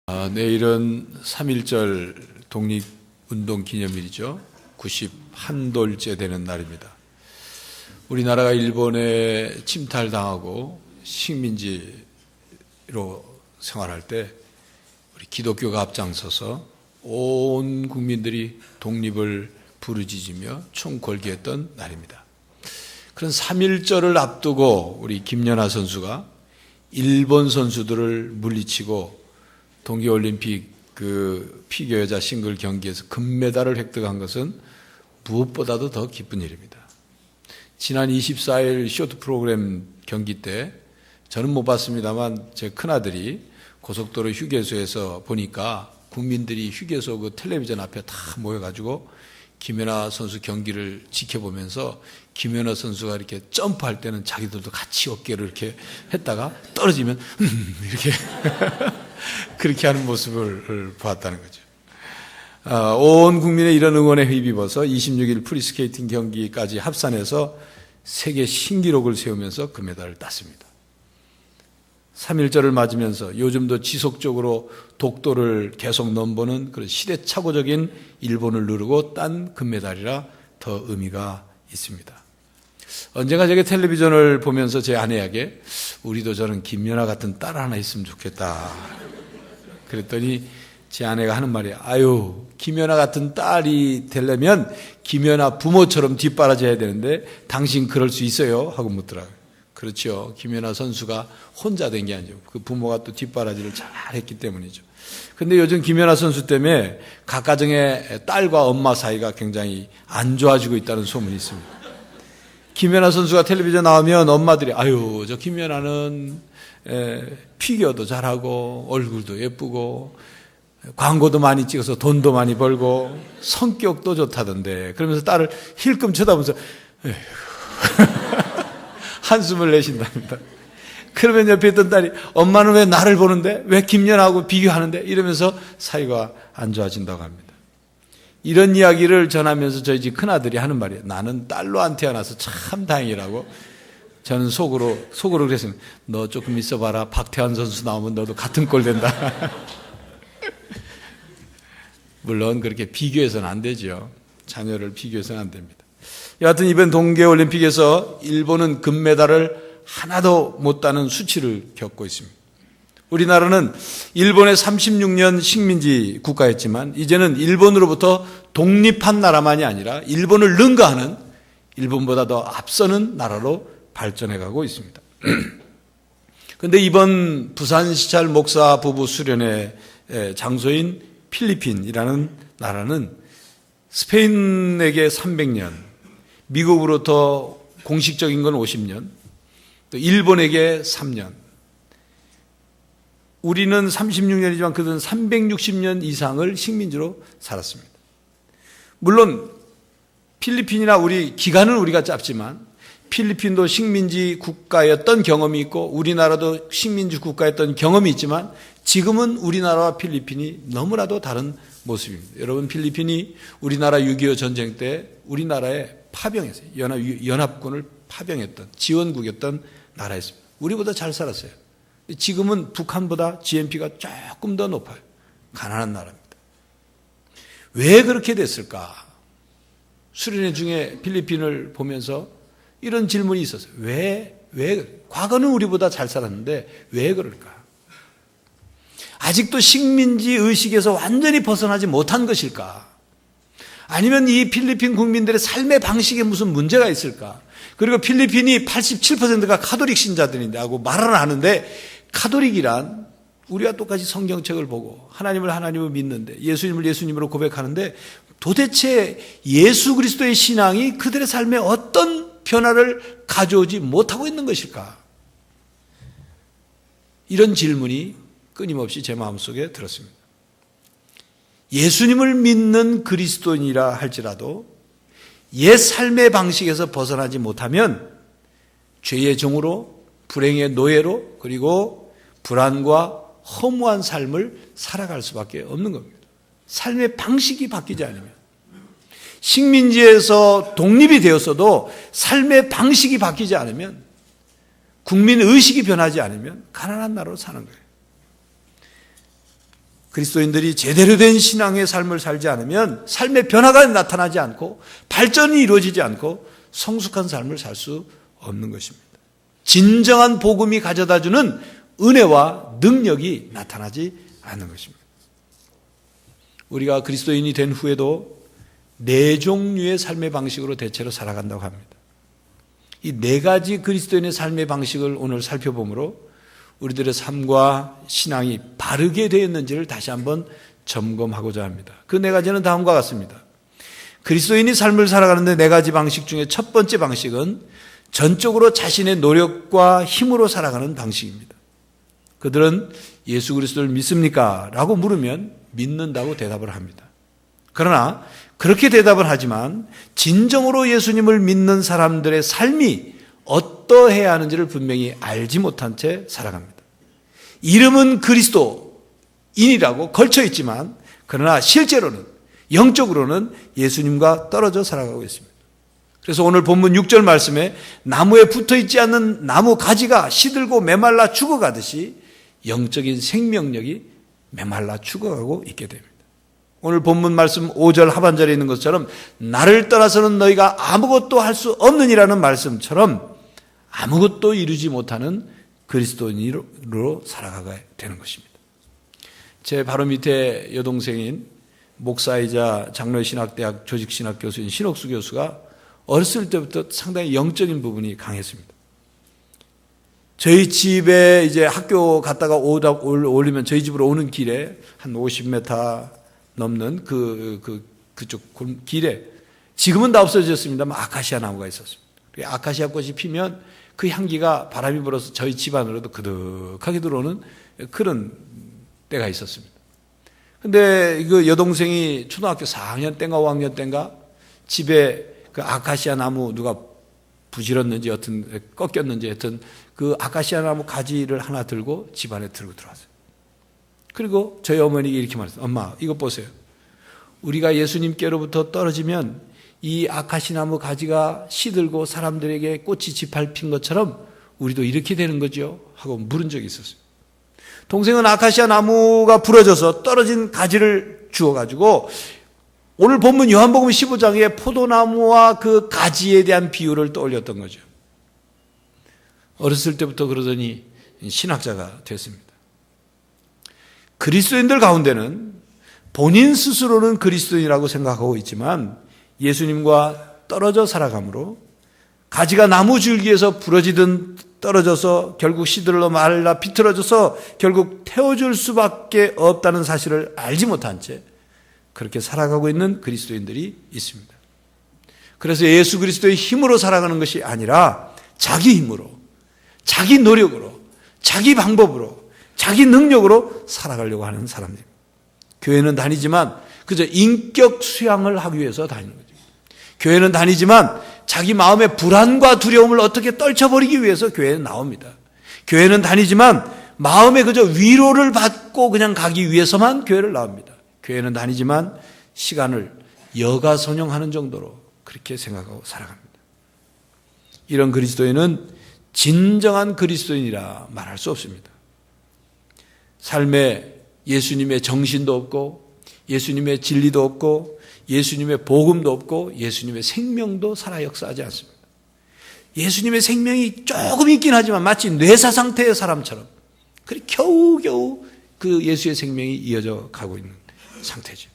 내일은 3.1절 독립운동 기념일이죠. 91돌째 되는 날입니다. 우리나라가 일본에 침탈당하고 식민지로 생활할 때 우리 기독교가 앞장서서 온 국민들이 독립을 부르짖으며 총궐기했던 날입니다. 그런 3.1절을 앞두고 우리 김연아 선수가 일본 선수들을 물리치고 동계올림픽 피겨 여자 싱글 경기에서 금메달을 획득한 것은 무엇보다도 더 기쁜 일입니다. 지난 24일 쇼트 프로그램 경기 때 저는 못 봤습니다만 제 큰아들이 고속도로 휴게소에서 보니까 국민들이 휴게소 그 텔레비전 앞에 다 모여가지고 김연아 선수 경기를 지켜보면서 김연아 선수가 이렇게 점프할 때는 자기들도 같이 어깨를 이렇게 했다가 떨어지면 이렇게 그렇게 하는 모습을 보았다는 거죠. 온 국민의 이런 응원에 힘입어서 26일 프리스케이팅 경기까지 합산해서 세계 신기록을 세우면서 금메달을 땄습니다. 3.1절을 맞으면서 요즘도 지속적으로 독도를 계속 넘보는 그런 시대착오적인 일본을 누르고 딴 금메달이라 더 의미가 있습니다. 언젠가 제가 텔레비전을 보면서 제 아내에게 우리도 저는 김연아 같은 딸 하나 있으면 좋겠다. 그랬더니 제 아내가 하는 말이 아유 김연아 같은 딸이 되려면 김연아 부모처럼 뒷바라져야 되는데 당신 그럴 수 있어요? 하고 묻더라고요. 그렇죠. 김연아 선수가 혼자 된 게 아니죠. 그 부모가 또 뒷바라지를 잘 했기 때문이죠. 근데 요즘 김연아 선수 때문에 각 가정의 딸과 엄마 사이가 굉장히 안 좋아지고 있다는 소문이 있습니다. 김연아 선수가 텔레비전 나오면 엄마들이 아유 저 김연아는 피겨도 잘하고 얼굴도 예쁘고 광고도 많이 찍어서 돈도 많이 벌고 성격도 좋다던데 그러면서 딸을 힐끔 쳐다보면서 한숨을 내쉰답니다. 그러면 옆에 있던 딸이 엄마는 왜 나를 보는데 왜 김연아하고 비교하는데 이러면서 사이가 안 좋아진다고 합니다. 이런 이야기를 전하면서 저희 집 큰아들이 하는 말이에요. 나는 딸로 안 태어나서 참 다행이라고. 저는 속으로 그랬습니다. 너 조금 있어봐라. 박태환 선수 나오면 너도 같은 꼴 된다. 물론 그렇게 비교해서는 안 되죠. 자녀를 비교해서는 안 됩니다. 여하튼 이번 동계올림픽에서 일본은 금메달을 하나도 못 따는 수치를 겪고 있습니다. 우리나라는 일본의 36년 식민지 국가였지만 이제는 일본으로부터 독립한 나라만이 아니라 일본을 능가하는 일본보다 더 앞서는 나라로 발전해가고 있습니다. 그런데 이번 부산시찰 목사 부부 수련회 장소인 필리핀이라는 나라는 스페인에게 300년, 미국으로부터 공식적인 건 50년, 또 일본에게 3년. 우리는 36년이지만 그들은 360년 이상을 식민지로 살았습니다. 물론 필리핀이나 기간은 우리가 짧지만 필리핀도 식민지 국가였던 경험이 있고 우리나라도 식민지 국가였던 경험이 있지만 지금은 우리나라와 필리핀이 너무나도 다른 모습입니다. 여러분 필리핀이 우리나라 6.25 전쟁 때 우리나라에 파병했어요. 연합군을 파병했던 지원국이었던 나라였습니다. 우리보다 잘 살았어요. 지금은 북한보다 GNP가 조금 더 높아요. 가난한 나라입니다. 왜 그렇게 됐을까? 수련회 중에 필리핀을 보면서 이런 질문이 있었어요. 왜? 과거는 우리보다 잘 살았는데 왜 그럴까? 아직도 식민지 의식에서 완전히 벗어나지 못한 것일까? 아니면 이 필리핀 국민들의 삶의 방식에 무슨 문제가 있을까? 그리고 필리핀이 87%가 카톨릭 신자들인데 하고 말은 하는데 카톨릭이란 우리와 똑같이 성경책을 보고 하나님을 믿는데 예수님을 예수님으로 고백하는데 도대체 예수 그리스도의 신앙이 그들의 삶에 어떤 변화를 가져오지 못하고 있는 것일까? 이런 질문이 끊임없이 제 마음속에 들었습니다. 예수님을 믿는 그리스도인이라 할지라도 옛 삶의 방식에서 벗어나지 못하면 죄의 종으로 불행의 노예로 그리고 불안과 허무한 삶을 살아갈 수밖에 없는 겁니다. 삶의 방식이 바뀌지 않으면 식민지에서 독립이 되었어도 삶의 방식이 바뀌지 않으면 국민 의식이 변하지 않으면 가난한 나라로 사는 거예요. 그리스도인들이 제대로 된 신앙의 삶을 살지 않으면 삶의 변화가 나타나지 않고 발전이 이루어지지 않고 성숙한 삶을 살 수 없는 것입니다. 진정한 복음이 가져다주는 은혜와 능력이 나타나지 않는 것입니다. 우리가 그리스도인이 된 후에도 4종류의 삶의 방식으로 대체로 살아간다고 합니다. 이 4가지 그리스도인의 삶의 방식을 오늘 살펴보므로 우리들의 삶과 신앙이 바르게 되었는지를 다시 한번 점검하고자 합니다. 그 4가지는 다음과 같습니다. 그리스도인이 삶을 살아가는데 4가지 방식 중에 첫 번째 방식은 전적으로 자신의 노력과 힘으로 살아가는 방식입니다. 그들은 예수 그리스도를 믿습니까? 라고 물으면 믿는다고 대답을 합니다. 그러나 그렇게 대답을 하지만 진정으로 예수님을 믿는 사람들의 삶이 어떠해야 하는지를 분명히 알지 못한 채 살아갑니다. 이름은 그리스도인이라고 걸쳐 있지만 그러나 실제로는 영적으로는 예수님과 떨어져 살아가고 있습니다. 그래서 오늘 본문 6절 말씀에 나무에 붙어있지 않는 나무 가지가 시들고 메말라 죽어가듯이 영적인 생명력이 메말라 죽어가고 있게 됩니다. 오늘 본문 말씀 5절 하반절에 있는 것처럼 나를 떠나서는 너희가 아무것도 할 수 없느니라는 말씀처럼 아무것도 이루지 못하는 그리스도인으로 살아가야 되는 것입니다. 제 바로 밑에 여동생인 목사이자 장로신학대학 조직신학 교수인 신옥수 교수가 어렸을 때부터 상당히 영적인 부분이 강했습니다. 저희 집에 이제 학교 갔다가 올리면 저희 집으로 오는 길에 한 50m 넘는 그쪽 길에 지금은 다 없어졌습니다만 아카시아 나무가 있었습니다. 아카시아 꽃이 피면 그 향기가 바람이 불어서 저희 집 안으로도 그득하게 들어오는 그런 때가 있었습니다. 근데 그 여동생이 초등학교 4학년 때인가 5학년 때인가 집에 그 아카시아 나무 누가 부질렀는지 여튼 꺾였는지 하여튼 그 아카시아 나무 가지를 하나 들고 집 안에 들고 들어왔어요. 그리고 저희 어머니가 이렇게 말했어요. 엄마 이것 보세요. 우리가 예수님께로부터 떨어지면 이 아카시아 나무 가지가 시들고 사람들에게 꽃이 짓밟힌 것처럼 우리도 이렇게 되는 거죠 하고 물은 적이 있었어요. 동생은 아카시아 나무가 부러져서 떨어진 가지를 주워가지고 오늘 본문 요한복음 15장에 포도나무와 그 가지에 대한 비유를 떠올렸던 거죠. 어렸을 때부터 그러더니 신학자가 됐습니다. 그리스도인들 가운데는 본인 스스로는 그리스도인이라고 생각하고 있지만 예수님과 떨어져 살아가므로 가지가 나무 줄기에서 부러지든 떨어져서 결국 시들러 말라 비틀어져서 결국 태워줄 수밖에 없다는 사실을 알지 못한 채 그렇게 살아가고 있는 그리스도인들이 있습니다. 그래서 예수 그리스도의 힘으로 살아가는 것이 아니라 자기 힘으로, 자기 노력으로, 자기 방법으로, 자기 능력으로 살아가려고 하는 사람들입니다. 교회는 다니지만 그저 인격 수양을 하기 위해서 다니는 거죠. 교회는 다니지만 자기 마음의 불안과 두려움을 어떻게 떨쳐버리기 위해서 교회는 나옵니다. 교회는 다니지만 마음에 그저 위로를 받고 그냥 가기 위해서만 교회를 나옵니다. 교회는 다니지만 시간을 여가선용하는 정도로 그렇게 생각하고 살아갑니다. 이런 그리스도인은 진정한 그리스도인이라 말할 수 없습니다. 삶에 예수님의 정신도 없고 예수님의 진리도 없고 예수님의 복음도 없고 예수님의 생명도 살아 역사하지 않습니다. 예수님의 생명이 조금 있긴 하지만 마치 뇌사 상태의 사람처럼 그리 겨우겨우 그 예수의 생명이 이어져 가고 있는 상태죠.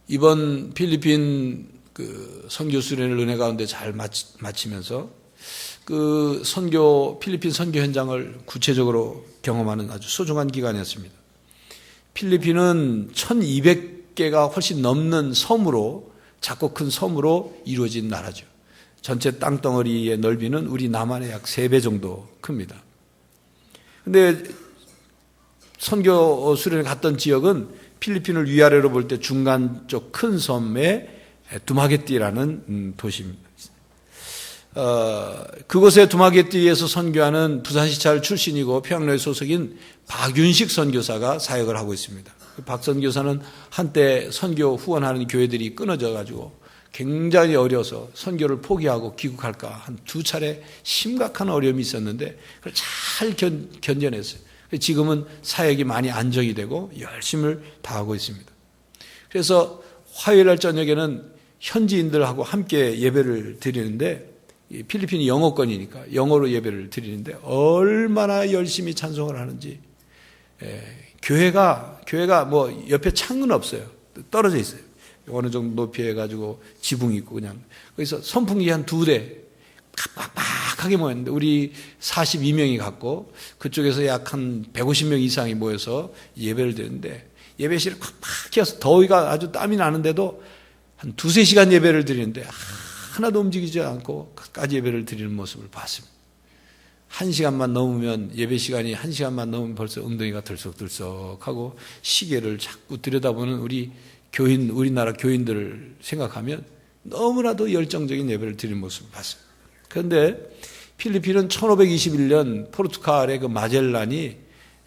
이번 필리핀 그 선교 수련을 은혜 가운데 잘 마치면서 그 필리핀 선교 현장을 구체적으로 경험하는 아주 소중한 기간이었습니다. 필리핀은 1200개가 훨씬 넘는 섬으로 작고 큰 섬으로 이루어진 나라죠. 전체 땅덩어리의 넓이는 우리 남한의 약 3배 정도 큽니다. 근데 선교 수련에 갔던 지역은 필리핀을 위아래로 볼 때 중간 쪽 큰 섬의 두마게띠라는 도시입니다. 그곳의 두마게띠에서 선교하는 부산시찰 출신이고 평양로에 소속인 박윤식 선교사가 사역을 하고 있습니다. 박 선교사는 한때 선교 후원하는 교회들이 끊어져 가지고 굉장히 어려서 선교를 포기하고 귀국할까 한 2차례 심각한 어려움이 있었는데 그걸 잘 견뎌냈어요. 지금은 사역이 많이 안정이 되고 열심을 다하고 있습니다. 그래서 화요일 날 저녁에는 현지인들하고 함께 예배를 드리는데, 필리핀이 영어권이니까 영어로 예배를 드리는데 얼마나 열심히 찬송을 하는지. 교회가 뭐 옆에 창은 없어요. 떨어져 있어요. 어느 정도 높이 해가지고 지붕이 있고 그냥 거기서 선풍기 한 2대 빡빡하게 모였는데 우리 42명이 갔고 그쪽에서 약 한 150명 이상이 모여서 예배를 드리는데, 예배실을 꽉 켜서 더위가 아주 땀이 나는데도 한 2-3시간 예배를 드리는데 하나도 움직이지 않고 끝까지 예배를 드리는 모습을 봤습니다. 1시간만 넘으면, 예배 시간이 1시간만 넘으면 벌써 엉덩이가 들썩들썩하고 시계를 자꾸 들여다보는 우리나라 교인들을 생각하면 너무나도 열정적인 예배를 드리는 모습을 봤어요. 그런데 필리핀은 1521년 포르투갈의 그 마젤란이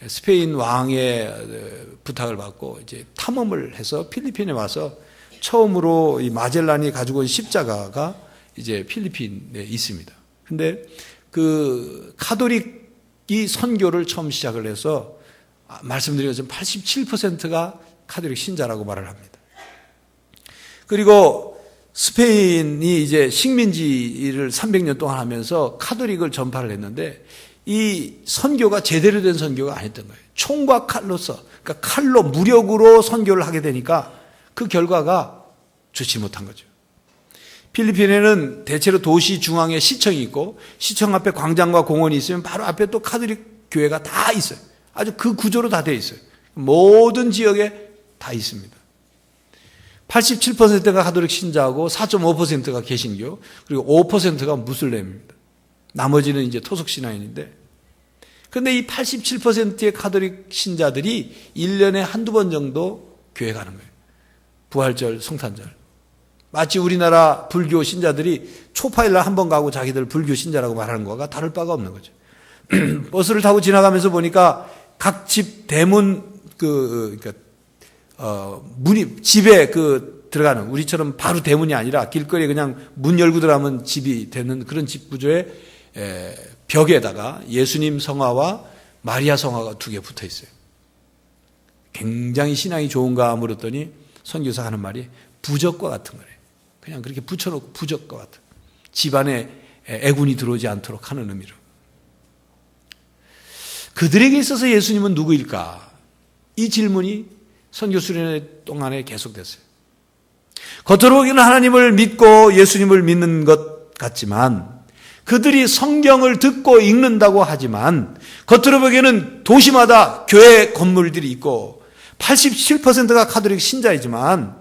스페인 왕의 부탁을 받고 이제 탐험을 해서 필리핀에 와서 처음으로 이 마젤란이 가지고 온 십자가가 이제 필리핀에 있습니다. 근데 그 카톨릭이 선교를 처음 시작을 해서 말씀드린 것처럼 87%가 카톨릭 신자라고 말을 합니다. 그리고 스페인이 이제 식민지를 300년 동안 하면서 카톨릭을 전파를 했는데 이 선교가 제대로 된 선교가 아니었던 거예요. 총과 칼로서, 그러니까 칼로 무력으로 선교를 하게 되니까 그 결과가 좋지 못한 거죠. 필리핀에는 대체로 도시 중앙에 시청이 있고 시청 앞에 광장과 공원이 있으면 바로 앞에 또 카톨릭 교회가 다 있어요. 아주 그 구조로 다 되어 있어요. 모든 지역에 다 있습니다. 87%가 카톨릭 신자하고 4.5%가 개신교, 그리고 5%가 무슬림입니다. 나머지는 이제 토속 신앙인인데, 그런데 이 87%의 카톨릭 신자들이 1년에 한두 번 정도 교회 가는 거예요. 부활절, 성탄절. 마치 우리나라 불교 신자들이 초파일날 한 번 가고 자기들 불교 신자라고 말하는 거가 다를 바가 없는 거죠. 버스를 타고 지나가면서 보니까 각 집 대문 문이 집에 들어가는, 우리처럼 바로 대문이 아니라 길거리에 그냥 문 열고 들어가면 집이 되는 그런 집 구조의 벽에다가 예수님 성화와 마리아 성화가 2개 붙어 있어요. 굉장히 신앙이 좋은가 물었더니 선교사 하는 말이 부적과 같은 거래요. 그냥 그렇게 붙여놓고 부적과 같은, 집안에 애군이 들어오지 않도록 하는 의미로. 그들에게 있어서 예수님은 누구일까? 이 질문이 선교 수련회 동안에 계속됐어요. 겉으로 보기에는 하나님을 믿고 예수님을 믿는 것 같지만, 그들이 성경을 듣고 읽는다고 하지만 겉으로 보기에는 도시마다 교회 건물들이 있고 87%가 카톨릭 신자이지만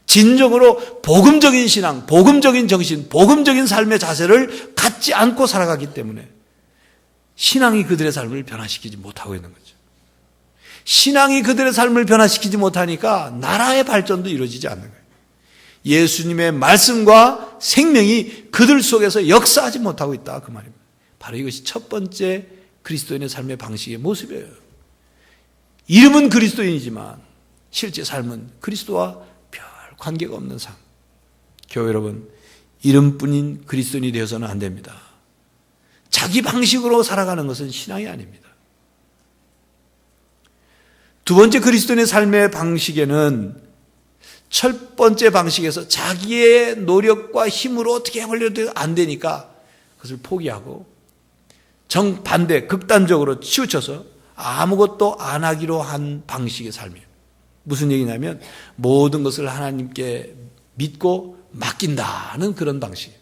진정으로 복음적인 신앙, 복음적인 정신, 복음적인 삶의 자세를 갖지 않고 살아가기 때문에 신앙이 그들의 삶을 변화시키지 못하고 있는 거죠. 신앙이 그들의 삶을 변화시키지 못하니까 나라의 발전도 이루어지지 않는 거예요. 예수님의 말씀과 생명이 그들 속에서 역사하지 못하고 있다, 그 말입니다. 바로 이것이 첫 번째 그리스도인의 삶의 방식의 모습이에요. 이름은 그리스도인이지만 실제 삶은 그리스도와 별 관계가 없는 삶. 교회 여러분, 이름뿐인 그리스도인이 되어서는 안 됩니다. 자기 방식으로 살아가는 것은 신앙이 아닙니다. 두 번째 그리스도인의 삶의 방식에는 첫 번째 방식에서 자기의 노력과 힘으로 어떻게 하려도 안 되니까 그것을 포기하고 정반대 극단적으로 치우쳐서 아무것도 안 하기로 한 방식의 삶이에요. 무슨 얘기냐면 모든 것을 하나님께 믿고 맡긴다는 그런 방식이에요.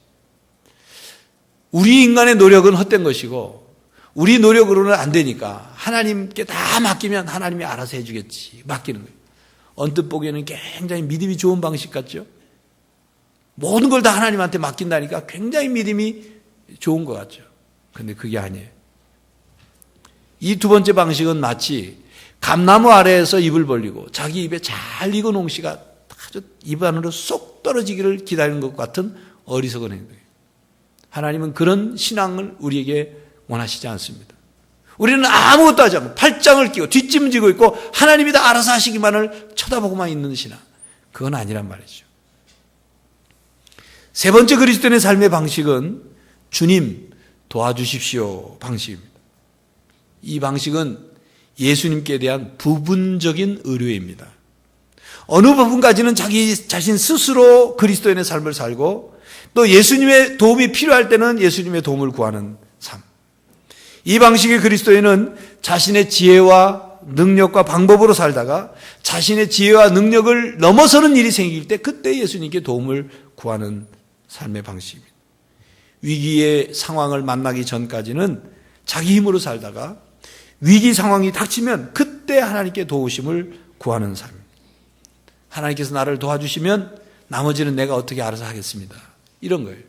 우리 인간의 노력은 헛된 것이고 우리 노력으로는 안 되니까 하나님께 다 맡기면 하나님이 알아서 해주겠지, 맡기는 거예요. 언뜻 보기에는 굉장히 믿음이 좋은 방식 같죠? 모든 걸 다 하나님한테 맡긴다니까 굉장히 믿음이 좋은 것 같죠? 그런데 그게 아니에요. 이 두 번째 방식은 마치 감나무 아래에서 입을 벌리고 자기 입에 잘 익은 옹씨가 아주 입 안으로 쏙 떨어지기를 기다리는 것 같은 어리석은 행동이에요. 하나님은 그런 신앙을 우리에게 원하시지 않습니다. 우리는 아무것도 하지 않고 팔짱을 끼고 뒷짐지고 있고 하나님이 다 알아서 하시기만을 쳐다보고만 있는 신앙, 그건 아니란 말이죠. 세 번째 그리스도인의 삶의 방식은 주님 도와주십시오 방식입니다. 이 방식은 예수님께 대한 부분적인 의뢰입니다. 어느 부분까지는 자기 자신 스스로 그리스도인의 삶을 살고 또 예수님의 도움이 필요할 때는 예수님의 도움을 구하는 삶. 이 방식의 그리스도인은 자신의 지혜와 능력과 방법으로 살다가 자신의 지혜와 능력을 넘어서는 일이 생길 때 그때 예수님께 도움을 구하는 삶의 방식입니다. 위기의 상황을 만나기 전까지는 자기 힘으로 살다가 위기 상황이 닥치면 그때 하나님께 도우심을 구하는 삶입니다. 하나님께서 나를 도와주시면 나머지는 내가 어떻게 알아서 하겠습니다. 이런 거예요.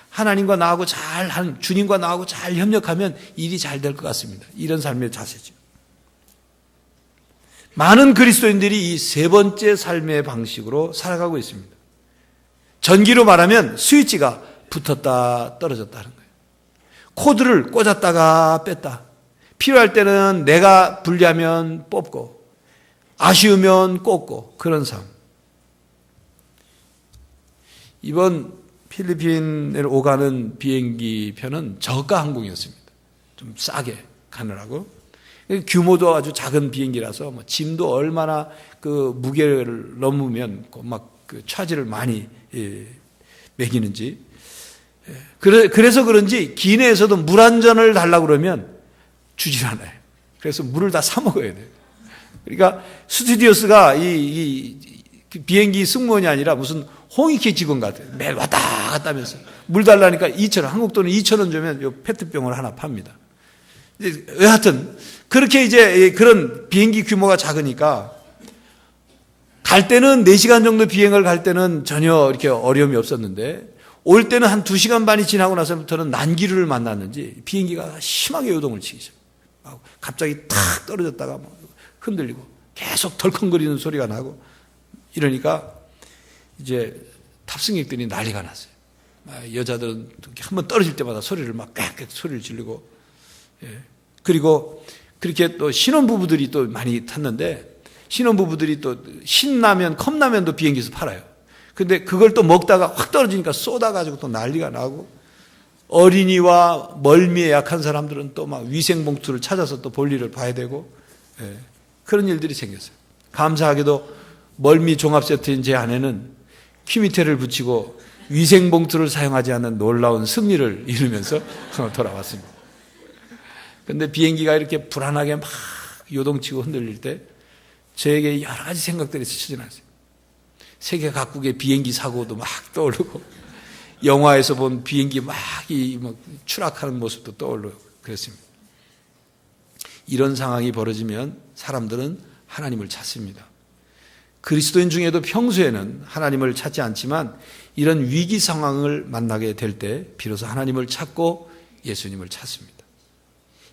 하나님과 나하고 주님과 나하고 잘 협력하면 일이 잘 될 것 같습니다. 이런 삶의 자세죠. 많은 그리스도인들이 이 세 번째 삶의 방식으로 살아가고 있습니다. 전기로 말하면 스위치가 붙었다 떨어졌다 하는 거예요. 코드를 꽂았다가 뺐다. 필요할 때는 내가 분리하면 뽑고 아쉬우면 꽂고 그런 삶. 이번 필리핀을 오가는 비행기 편은 저가 항공이었습니다. 좀 싸게 가느라고. 규모도 아주 작은 비행기라서 짐도 얼마나 그 무게를 넘으면 막 그 차지를 많이 매기는지. 그래서 그런지 기내에서도 물 한 잔을 달라고 그러면 주질 않아요. 그래서 물을 다 사 먹어야 돼요. 그러니까 스튜디오스가 이 비행기 승무원이 아니라 무슨 홍익회 직원 같아요. 매일 왔다 갔다 하면서 물 달라니까 2,000원, 한국 돈은 2,000원 주면 요 페트병을 하나 팝니다. 여하튼 그렇게 이제 그런 비행기 규모가 작으니까 갈 때는 4시간 정도 비행을 갈 때는 전혀 이렇게 어려움이 없었는데 올 때는 한 2시간 반이 지나고 나서부터는 난기류를 만났는지 비행기가 심하게 요동을 치기 시작해요. 갑자기 탁 떨어졌다가 흔들리고 계속 덜컹거리는 소리가 나고 이러니까 이제 탑승객들이 난리가 났어요. 여자들은 한번 떨어질 때마다 소리를 막 꽥꽥 소리를 지르고 그리고 그렇게 또 신혼부부들이 또 많이 탔는데 신혼부부들이 또 신라면, 컵라면도 비행기에서 팔아요. 근데 그걸 또 먹다가 확 떨어지니까 쏟아가지고 또 난리가 나고 어린이와 멀미에 약한 사람들은 또 막 위생봉투를 찾아서 또 볼일을 봐야 되고 그런 일들이 생겼어요. 감사하게도 멀미 종합세트인 제 아내는 큐미테를 붙이고 위생봉투를 사용하지 않는 놀라운 승리를 이루면서 돌아왔습니다. 그런데 비행기가 이렇게 불안하게 막 요동치고 흔들릴 때 저에게 여러 가지 생각들이 스쳐지나요. 세계 각국의 비행기 사고도 막 떠오르고 영화에서 본 비행기 막 추락하는 모습도 떠오르고 그랬습니다. 이런 상황이 벌어지면 사람들은 하나님을 찾습니다. 그리스도인 중에도 평소에는 하나님을 찾지 않지만 이런 위기 상황을 만나게 될 때 비로소 하나님을 찾고 예수님을 찾습니다.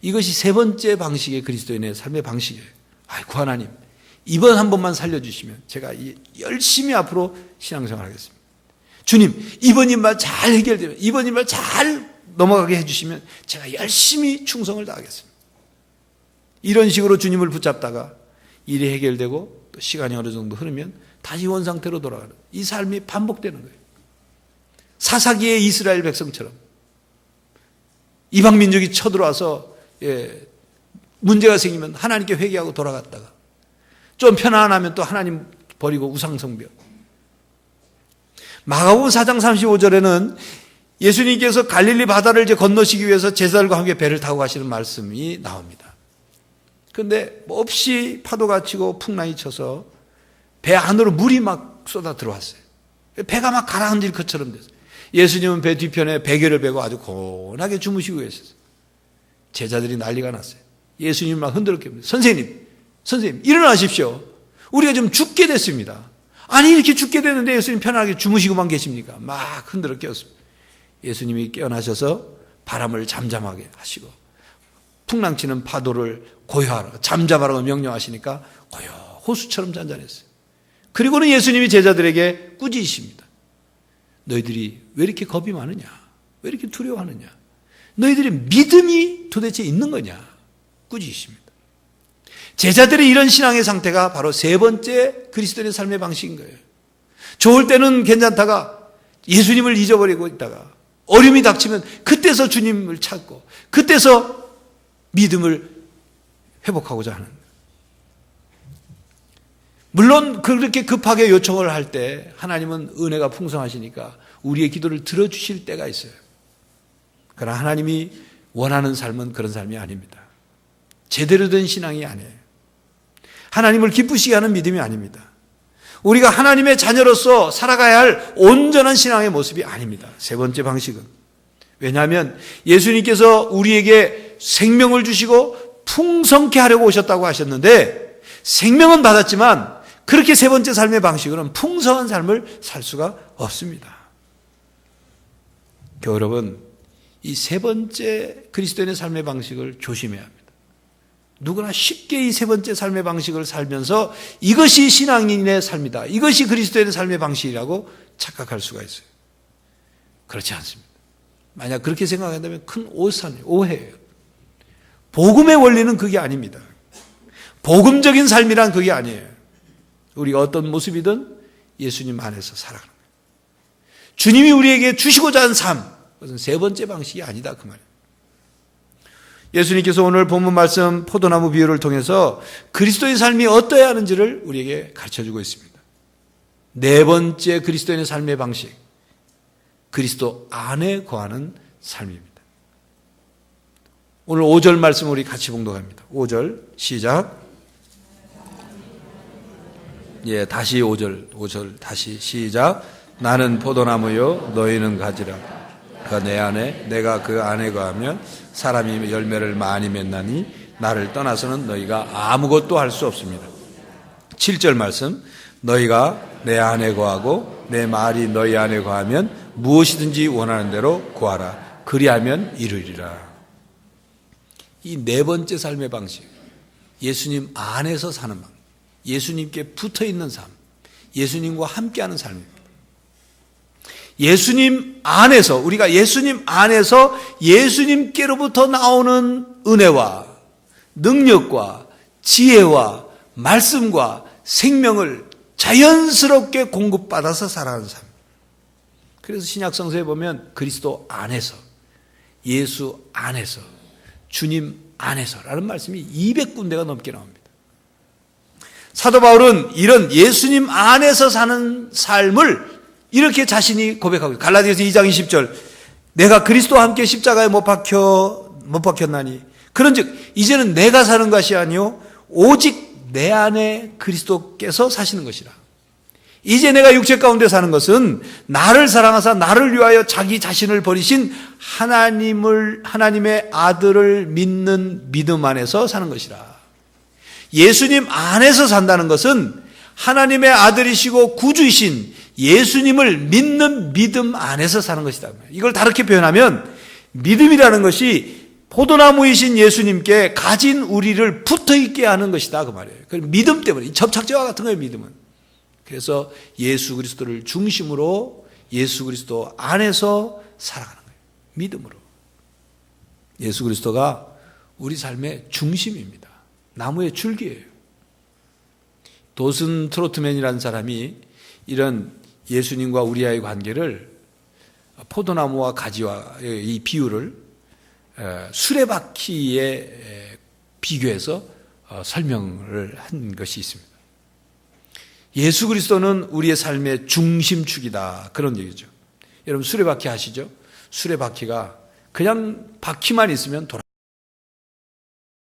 이것이 세 번째 방식의 그리스도인의 삶의 방식이에요. 아이고 하나님, 이번 한 번만 살려주시면 제가 열심히 앞으로 신앙생활 하겠습니다. 주님, 이번 일만 잘 해결되면, 이번 일만 잘 넘어가게 해주시면 제가 열심히 충성을 다하겠습니다. 이런 식으로 주님을 붙잡다가 일이 해결되고 또 시간이 어느 정도 흐르면 다시 원상태로 돌아가는 이 삶이 반복되는 거예요. 사사기의 이스라엘 백성처럼 이방 민족이 쳐들어와서 문제가 생기면 하나님께 회개하고 돌아갔다가 좀 편안하면 또 하나님 버리고 우상숭배. 마가복음 4장 35절에는 예수님께서 갈릴리 바다를 이제 건너시기 위해서 제자들과 함께 배를 타고 가시는 말씀이 나옵니다. 그런데 없이 파도가 치고 풍랑이 쳐서 배 안으로 물이 막 쏟아 들어왔어요. 배가 막 가라앉을 것처럼 됐어요. 예수님은 배 뒤편에 베개를 베고 아주 고운하게 주무시고 계셨어요. 제자들이 난리가 났어요. 예수님 막 흔들었게 선생님 일어나십시오. 우리가 좀 죽게 됐습니다. 아니 이렇게 죽게 됐는데 예수님 편하게 주무시고만 계십니까? 막 흔들어 깨웠습니다. 예수님이 깨어나셔서 바람을 잠잠하게 하시고 풍랑치는 파도를 고요하라 잠잠하라고 명령하시니까 고요 호수처럼 잔잔했어요. 그리고는 예수님이 제자들에게 꾸짖으십니다. 너희들이 왜 이렇게 겁이 많으냐? 왜 이렇게 두려워하느냐? 너희들의 믿음이 도대체 있는 거냐? 꾸짖으십니다. 제자들의 이런 신앙의 상태가 바로 세 번째 그리스도인의 삶의 방식인 거예요. 좋을 때는 괜찮다가 예수님을 잊어버리고 있다가 어려움이 닥치면 그때서 주님을 찾고 그때서 믿음을 회복하고자 하는. 물론 그렇게 급하게 요청을 할 때 하나님은 은혜가 풍성하시니까 우리의 기도를 들어주실 때가 있어요. 그러나 하나님이 원하는 삶은 그런 삶이 아닙니다. 제대로 된 신앙이 아니에요. 하나님을 기쁘시게 하는 믿음이 아닙니다. 우리가 하나님의 자녀로서 살아가야 할 온전한 신앙의 모습이 아닙니다. 세 번째 방식은. 왜냐하면 예수님께서 우리에게 생명을 주시고 풍성케 하려고 오셨다고 하셨는데 생명은 받았지만 그렇게 세 번째 삶의 방식으로는 풍성한 삶을 살 수가 없습니다. 여러분, 이 세 번째 그리스도인의 삶의 방식을 조심해야 합니다. 누구나 쉽게 이 세 번째 삶의 방식을 살면서 이것이 신앙인의 삶이다, 이것이 그리스도인의 삶의 방식이라고 착각할 수가 있어요. 그렇지 않습니다. 만약 그렇게 생각한다면 큰 오해예요. 복음의 원리는 그게 아닙니다. 복음적인 삶이란 그게 아니에요. 우리가 어떤 모습이든 예수님 안에서 살아가는 거예요. 주님이 우리에게 주시고자 하는 삶, 그것은 세 번째 방식이 아니다 그 말이에요. 예수님께서 오늘 본문 말씀 포도나무 비유를 통해서 그리스도의 삶이 어떠해야 하는지를 우리에게 가르쳐주고 있습니다. 네 번째 그리스도인의 삶의 방식, 그리스도 안에 거하는 삶입니다. 오늘 5절 말씀 우리 같이 봉독합니다. 5절 시작. 다시 5절 다시 시작. 나는 포도나무요 너희는 가지라. 그가 내 안에 내가 그 안에 거하면 사람이 열매를 많이 맺나니 나를 떠나서는 너희가 아무것도 할 수 없습니다. 7절 말씀. 너희가 내 안에 거하고 내 말이 너희 안에 거하면 무엇이든지 원하는 대로 구하라. 그리하면 이루리라. 이 네 번째 삶의 방식, 예수님 안에서 사는 방식, 예수님께 붙어있는 삶, 예수님과 함께하는 삶입니다. 예수님 안에서, 우리가 예수님 안에서 예수님께로부터 나오는 은혜와 능력과 지혜와 말씀과 생명을 자연스럽게 공급받아서 살아가는 삶. 그래서 신약성서에 보면 그리스도 안에서, 예수 안에서, 주님 안에서라는 말씀이 200군데가 넘게 나옵니다. 사도 바울은 이런 예수님 안에서 사는 삶을 이렇게 자신이 고백하고 있어요. 갈라디아서 2장 20절. 내가 그리스도와 함께 십자가에 못 박혔나니 그런즉 이제는 내가 사는 것이 아니요 오직 내 안에 그리스도께서 사시는 것이라. 이제 내가 육체 가운데 사는 것은 나를 사랑하사 나를 위하여 자기 자신을 버리신 하나님의 아들을 믿는 믿음 안에서 사는 것이라. 예수님 안에서 산다는 것은 하나님의 아들이시고 구주이신 예수님을 믿는 믿음 안에서 사는 것이다. 이걸 다르게 표현하면 믿음이라는 것이 포도나무이신 예수님께 가진 우리를 붙어있게 하는 것이다 그 말이에요. 믿음 때문에, 접착제와 같은 거예요, 믿음은. 그래서 예수 그리스도를 중심으로 예수 그리스도 안에서 살아가는 거예요. 믿음으로. 예수 그리스도가 우리 삶의 중심입니다. 나무의 줄기예요. 도슨 트로트맨이라는 사람이 이런 예수님과 우리와의 관계를 포도나무와 가지와 이 비유를 수레바퀴에 비교해서 설명을 한 것이 있습니다. 예수 그리스도는 우리의 삶의 중심축이다, 그런 얘기죠. 여러분 수레바퀴 아시죠? 수레바퀴가 그냥 바퀴만 있으면